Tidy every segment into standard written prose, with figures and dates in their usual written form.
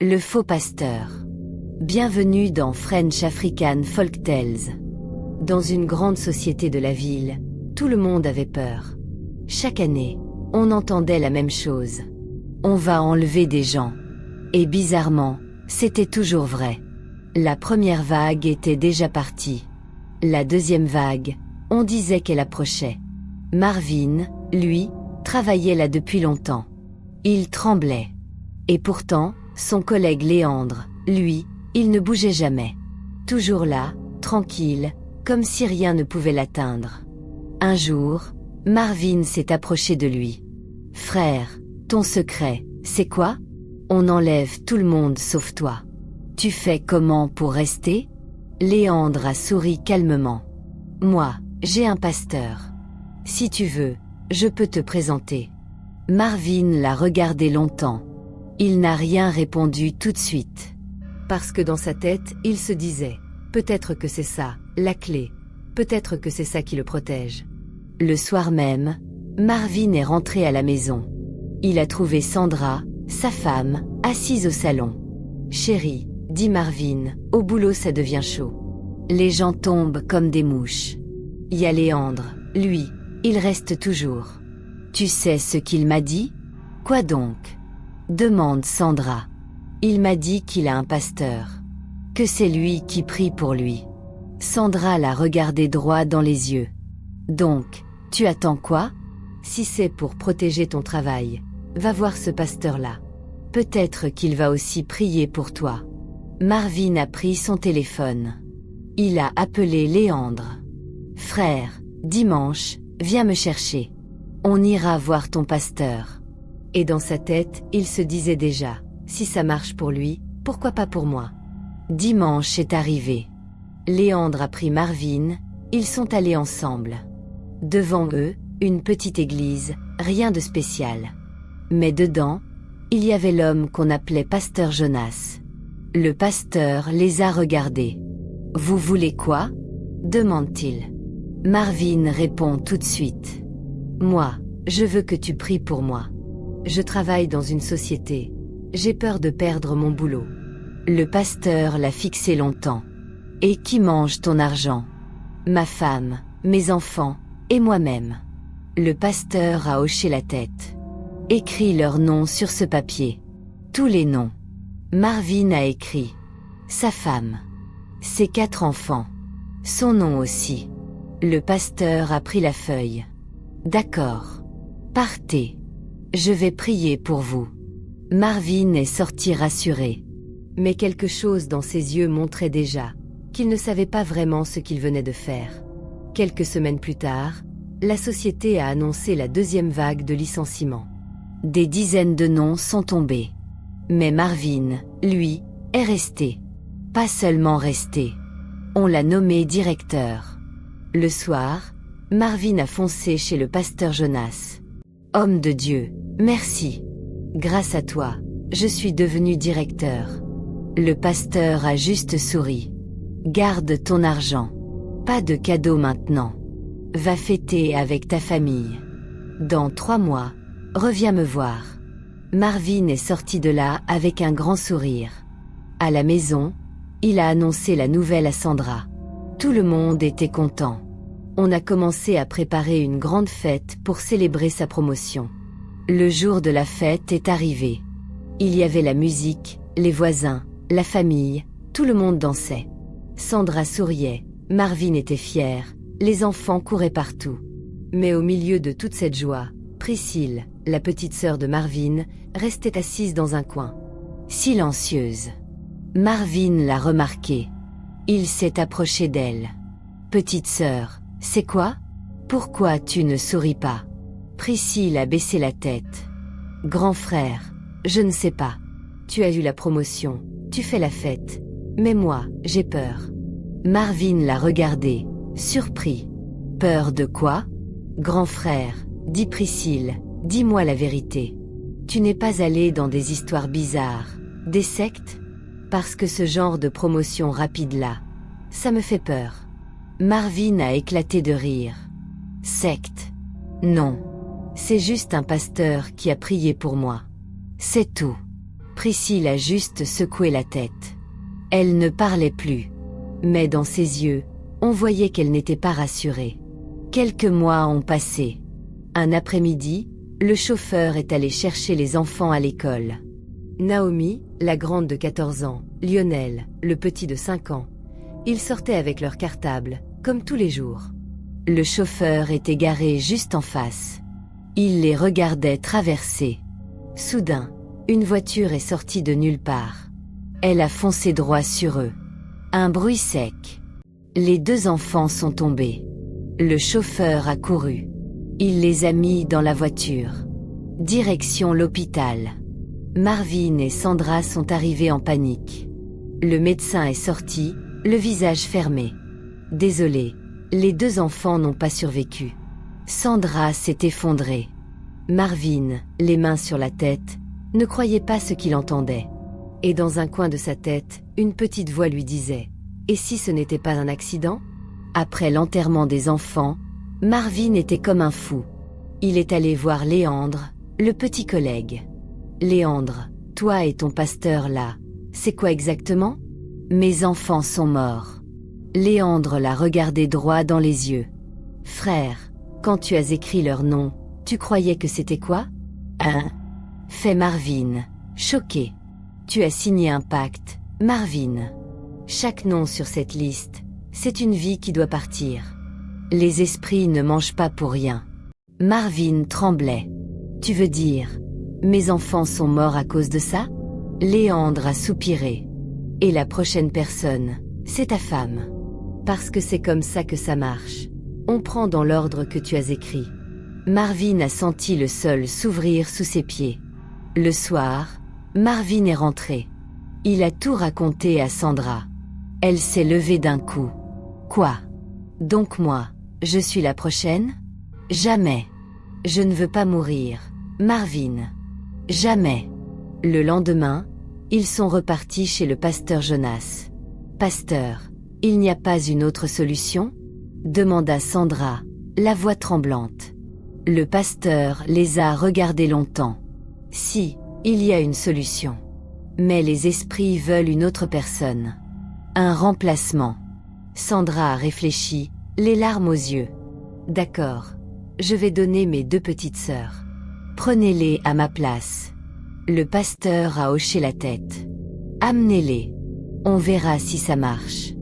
Le faux pasteur. Bienvenue dans French African Folk Tales. Dans une grande société de la ville, tout le monde avait peur. Chaque année, on entendait la même chose. On va enlever des gens. Et bizarrement, c'était toujours vrai. La première vague était déjà partie. La deuxième vague, on disait qu'elle approchait. Marvin, lui, travaillait là depuis longtemps. Il tremblait. Et pourtant, son collègue Léandre, lui, il ne bougeait jamais. Toujours là, tranquille, comme si rien ne pouvait l'atteindre. Un jour, Marvin s'est approché de lui. « Frère, ton secret, c'est quoi? On enlève tout le monde sauf toi. Tu fais comment pour rester ?» Léandre a souri calmement. « Moi, j'ai un pasteur. Si tu veux, je peux te présenter. » Marvin l'a regardé longtemps. Il n'a rien répondu tout de suite. Parce que dans sa tête, il se disait « Peut-être que c'est ça, la clé. Peut-être que c'est ça qui le protège. » Le soir même, Marvin est rentré à la maison. Il a trouvé Sandra, sa femme, assise au salon. « Chérie, » dit Marvin, « au boulot ça devient chaud. Les gens tombent comme des mouches. Il y a Léandre, lui, il reste toujours. Tu sais ce qu'il m'a dit? » « Quoi donc? » demande Sandra. « Il m'a dit qu'il a un pasteur. Que c'est lui qui prie pour lui. » Sandra l'a regardé droit dans les yeux. « Donc, tu attends quoi? Si c'est pour protéger ton travail, va voir ce pasteur-là. Peut-être qu'il va aussi prier pour toi. » Marvin a pris son téléphone. Il a appelé Léandre. « Frère, dimanche, viens me chercher. On ira voir ton pasteur. » Et dans sa tête, il se disait déjà, si ça marche pour lui, pourquoi pas pour moi? Dimanche est arrivé. Léandre a pris Marvin, ils sont allés ensemble. Devant eux, une petite église, rien de spécial. Mais dedans, il y avait l'homme qu'on appelait Pasteur Jonas. Le pasteur les a regardés. « Vous voulez quoi ?» demande-t-il. Marvin répond tout de suite. « Moi, je veux que tu pries pour moi. Je travaille dans une société. J'ai peur de perdre mon boulot. » Le pasteur l'a fixé longtemps. « Et qui mange ton argent? » ?»« Ma femme, mes enfants, et moi-même. » Le pasteur a hoché la tête. « Écris leurs noms sur ce papier. » Tous les noms. Marvin a écrit. Sa femme. Ses 4 enfants. Son nom aussi. Le pasteur a pris la feuille. « D'accord. Partez. Je vais prier pour vous. » Marvin est sorti rassuré. Mais quelque chose dans ses yeux montrait déjà qu'il ne savait pas vraiment ce qu'il venait de faire. Quelques semaines plus tard, la société a annoncé la deuxième vague de licenciements. Des dizaines de noms sont tombés. Mais Marvin, lui, est resté. Pas seulement resté. On l'a nommé directeur. Le soir, Marvin a foncé chez le pasteur Jonas. « Homme de Dieu, merci. Grâce à toi, je suis devenu directeur. » Le pasteur a juste souri. « Garde ton argent. Pas de cadeau maintenant. Va fêter avec ta famille. Dans 3 mois, reviens me voir. » Marvin est sorti de là avec un grand sourire. À la maison, il a annoncé la nouvelle à Sandra. Tout le monde était content. On a commencé à préparer une grande fête pour célébrer sa promotion. Le jour de la fête est arrivé. Il y avait la musique, les voisins, la famille, tout le monde dansait. Sandra souriait, Marvin était fier, les enfants couraient partout. Mais au milieu de toute cette joie, Priscille, la petite sœur de Marvin, restait assise dans un coin. Silencieuse. Marvin l'a remarqué. Il s'est approché d'elle. « Petite sœur, c'est quoi? Pourquoi tu ne souris pas ?» Priscille a baissé la tête. « Grand frère, je ne sais pas. Tu as eu la promotion, tu fais la fête. Mais moi, j'ai peur. » Marvin l'a regardé, surpris. « Peur de quoi? » « Grand frère, dit Priscille, dis-moi la vérité. Tu n'es pas allé dans des histoires bizarres, des sectes? Parce que ce genre de promotion rapide-là, ça me fait peur. » Marvin a éclaté de rire. « Secte? Non. C'est juste un pasteur qui a prié pour moi. C'est tout. Priscille a juste secoué la tête. Elle ne parlait plus. Mais dans ses yeux, on voyait qu'elle n'était pas rassurée. Quelques mois ont passé. Un après-midi, le chauffeur est allé chercher les enfants à l'école. Naomi, la grande de 14 ans, Lionel, le petit de 5 ans. Ils sortaient avec leur cartable, comme tous les jours. Le chauffeur était garé juste en face. Il les regardait traverser. Soudain, une voiture est sortie de nulle part. Elle a foncé droit sur eux. Un bruit sec. Les deux enfants sont tombés. Le chauffeur a couru. Il les a mis dans la voiture. Direction l'hôpital. Marvin et Sandra sont arrivés en panique. Le médecin est sorti, le visage fermé. Désolé, les deux enfants n'ont pas survécu. Sandra s'est effondrée. Marvin, les mains sur la tête, ne croyait pas ce qu'il entendait. Et dans un coin de sa tête, une petite voix lui disait « Et si ce n'était pas un accident ?» Après l'enterrement des enfants, Marvin était comme un fou. Il est allé voir Léandre, le petit collègue. « Léandre, toi et ton pasteur là, c'est quoi exactement ?»« Mes enfants sont morts. » Léandre l'a regardé droit dans les yeux. « Frère, quand tu as écrit leur nom, tu croyais que c'était quoi ?»« Hein ?» fait Marvin, choqué. « Tu as signé un pacte, Marvin. Chaque nom sur cette liste, c'est une vie qui doit partir. Les esprits ne mangent pas pour rien. » Marvin tremblait. « Tu veux dire, mes enfants sont morts à cause de ça ?» Léandre a soupiré. « Et la prochaine personne, c'est ta femme. Parce que c'est comme ça que ça marche. On prend dans l'ordre que tu as écrit. » Marvin a senti le sol s'ouvrir sous ses pieds. Le soir, Marvin est rentré. Il a tout raconté à Sandra. Elle s'est levée d'un coup. « Quoi? Donc moi, je suis la prochaine? Jamais. Je ne veux pas mourir, Marvin. Jamais. » Le lendemain, ils sont repartis chez le pasteur Jonas. « Pasteur, il n'y a pas une autre solution ?» demanda Sandra, la voix tremblante. Le pasteur les a regardés longtemps. « Si, il y a une solution. Mais les esprits veulent une autre personne. Un remplacement. » Sandra a réfléchi, les larmes aux yeux. « D'accord, je vais donner mes deux petites sœurs. Prenez-les à ma place. » Le pasteur a hoché la tête. « Amenez-les. On verra si ça marche. »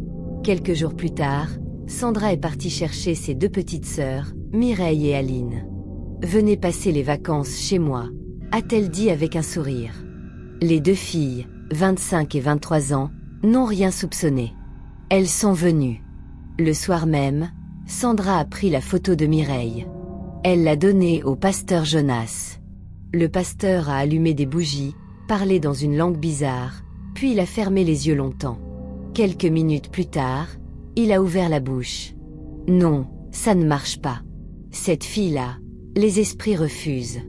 Quelques jours plus tard, Sandra est partie chercher ses deux petites sœurs, Mireille et Aline. « Venez passer les vacances chez moi, » a-t-elle dit avec un sourire. Les deux filles, 25 et 23 ans, n'ont rien soupçonné. Elles sont venues. Le soir même, Sandra a pris la photo de Mireille. Elle l'a donnée au pasteur Jonas. Le pasteur a allumé des bougies, parlé dans une langue bizarre, puis il a fermé les yeux longtemps. Quelques minutes plus tard, il a ouvert la bouche. « Non, ça ne marche pas. Cette fille-là, les esprits refusent. »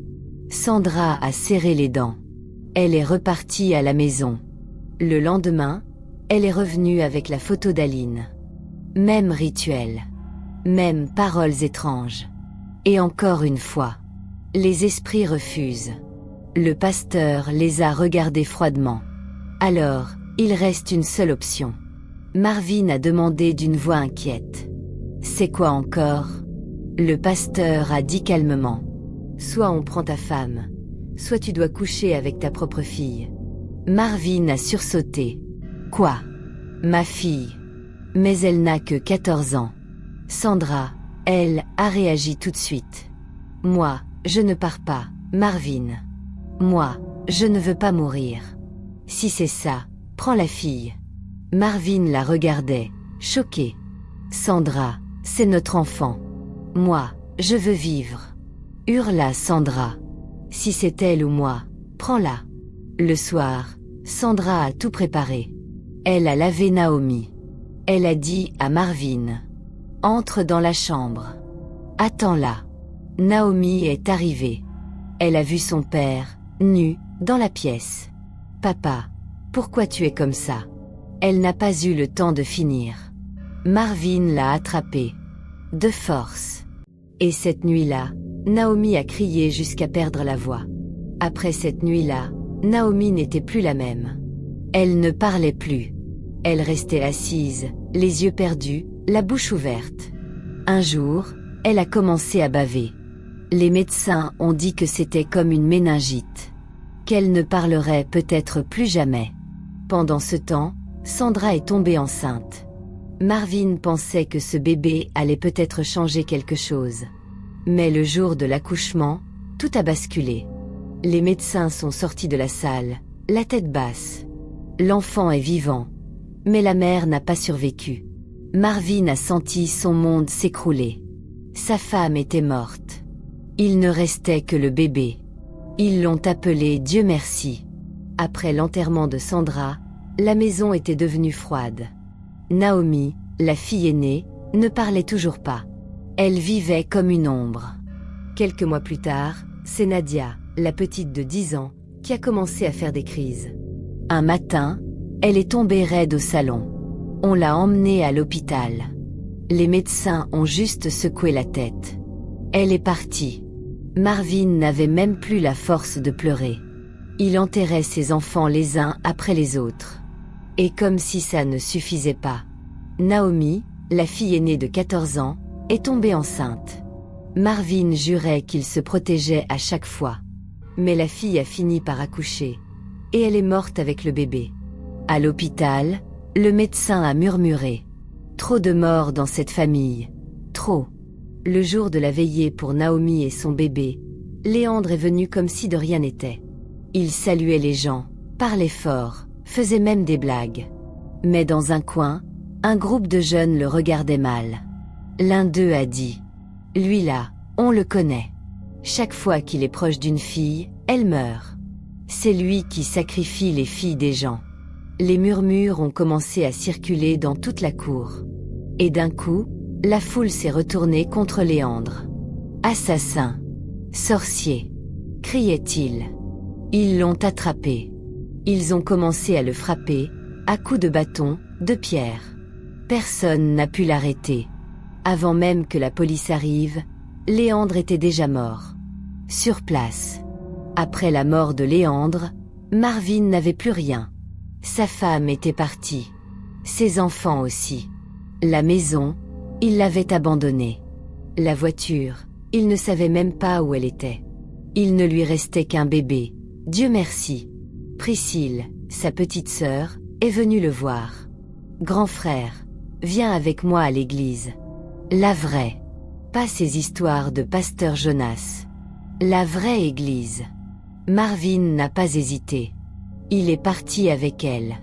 Sandra a serré les dents. Elle est repartie à la maison. Le lendemain, elle est revenue avec la photo d'Aline. Même rituel. Même paroles étranges. Et encore une fois, les esprits refusent. Le pasteur les a regardés froidement. Alors, il reste une seule option. Marvin a demandé d'une voix inquiète. « C'est quoi encore ?» Le pasteur a dit calmement. « Soit on prend ta femme, soit tu dois coucher avec ta propre fille. » Marvin a sursauté. « Quoi? Ma fille? Mais elle n'a que 14 ans. » Sandra, elle, a réagi tout de suite. « Moi, je ne pars pas, Marvin. Moi, je ne veux pas mourir. Si c'est ça, prends la fille. » Marvin la regardait, choqué. « Sandra, c'est notre enfant. Moi, je veux vivre. » Hurla Sandra. « Si c'est elle ou moi, prends-la. » Le soir, Sandra a tout préparé. Elle a lavé Naomi. Elle a dit à Marvin. « Entre dans la chambre. Attends-la. » Naomi est arrivée. Elle a vu son père, nu, dans la pièce. « Papa, pourquoi tu es comme ça ?» Elle n'a pas eu le temps de finir. Marvin l'a attrapée. De force. Et cette nuit-là, Naomi a crié jusqu'à perdre la voix. Après cette nuit-là, Naomi n'était plus la même. Elle ne parlait plus. Elle restait assise, les yeux perdus, la bouche ouverte. Un jour, elle a commencé à baver. Les médecins ont dit que c'était comme une méningite. Qu'elle ne parlerait peut-être plus jamais. Pendant ce temps, Sandra est tombée enceinte. Marvin pensait que ce bébé allait peut-être changer quelque chose. Mais le jour de l'accouchement, tout a basculé. Les médecins sont sortis de la salle, la tête basse. L'enfant est vivant, mais la mère n'a pas survécu. Marvin a senti son monde s'écrouler. Sa femme était morte. Il ne restait que le bébé. Ils l'ont appelé Dieu merci. Après l'enterrement de Sandra, la maison était devenue froide. Naomi, la fille aînée, ne parlait toujours pas. Elle vivait comme une ombre. Quelques mois plus tard, c'est Nadia, la petite de 10 ans, qui a commencé à faire des crises. Un matin, elle est tombée raide au salon. On l'a emmenée à l'hôpital. Les médecins ont juste secoué la tête. Elle est partie. Marvin n'avait même plus la force de pleurer. Il enterrait ses enfants les uns après les autres. Et comme si ça ne suffisait pas, Naomi, la fille aînée de 14 ans, est tombée enceinte. Marvin jurait qu'il se protégeait à chaque fois. Mais la fille a fini par accoucher. Et elle est morte avec le bébé. À l'hôpital, le médecin a murmuré. Trop de morts dans cette famille. Trop. Le jour de la veillée pour Naomi et son bébé, Léandre est venu comme si de rien n'était. Il saluait les gens, parlait fort, faisait même des blagues. Mais dans un coin, un groupe de jeunes le regardait mal. L'un d'eux a dit « Lui là, on le connaît. Chaque fois qu'il est proche d'une fille, elle meurt. C'est lui qui sacrifie les filles des gens. » Les murmures ont commencé à circuler dans toute la cour. Et d'un coup, la foule s'est retournée contre Léandre. « Assassin! Sorcier !» criait-il. Ils l'ont attrapé. Ils ont commencé à le frapper, à coups de bâton, de pierre. Personne n'a pu l'arrêter. Avant même que la police arrive, Léandre était déjà mort. Sur place. Après la mort de Léandre, Marvin n'avait plus rien. Sa femme était partie. Ses enfants aussi. La maison, il l'avait abandonnée. La voiture, il ne savait même pas où elle était. Il ne lui restait qu'un bébé. Dieu merci. Priscille, sa petite sœur, est venue le voir. « Grand frère, viens avec moi à l'église. La vraie. Pas ces histoires de pasteur Jonas. La vraie église. » Marvin n'a pas hésité. Il est parti avec elle.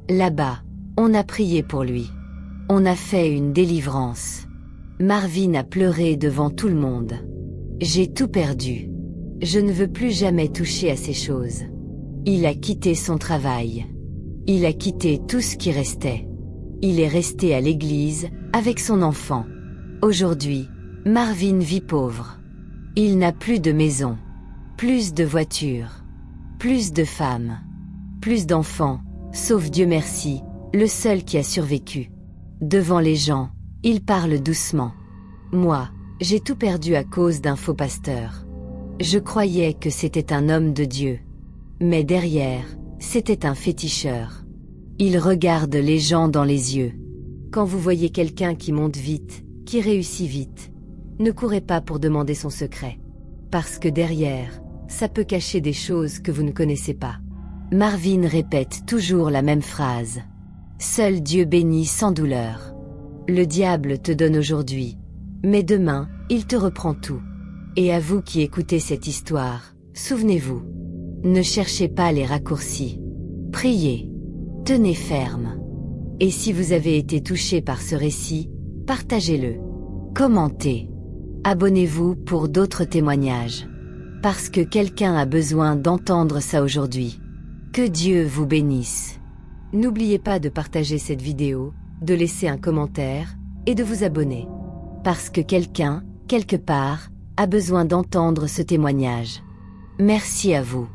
Là-bas, on a prié pour lui. On a fait une délivrance. Marvin a pleuré devant tout le monde. J'ai tout perdu. Je ne veux plus jamais toucher à ces choses. Il a quitté son travail. Il a quitté tout ce qui restait. Il est resté à l'église, avec son enfant. Aujourd'hui, Marvin vit pauvre. Il n'a plus de maison, plus de voitures, plus de femmes, plus d'enfants, sauf Dieu merci, le seul qui a survécu. Devant les gens, il parle doucement. Moi, j'ai tout perdu à cause d'un faux pasteur. Je croyais que c'était un homme de Dieu. Mais derrière, c'était un féticheur. Il regarde les gens dans les yeux. Quand vous voyez quelqu'un qui monte vite, qui réussit vite, ne courez pas pour demander son secret. Parce que derrière, ça peut cacher des choses que vous ne connaissez pas. Marvin répète toujours la même phrase. Seul Dieu bénit sans douleur. Le diable te donne aujourd'hui, mais demain, il te reprend tout. Et à vous qui écoutez cette histoire, souvenez-vous. Ne cherchez pas les raccourcis. Priez. Tenez ferme. Et si vous avez été touché par ce récit, partagez-le. Commentez. Abonnez-vous pour d'autres témoignages. Parce que quelqu'un a besoin d'entendre ça aujourd'hui. Que Dieu vous bénisse. N'oubliez pas de partager cette vidéo, de laisser un commentaire, et de vous abonner. Parce que quelqu'un, quelque part, a besoin d'entendre ce témoignage. Merci à vous.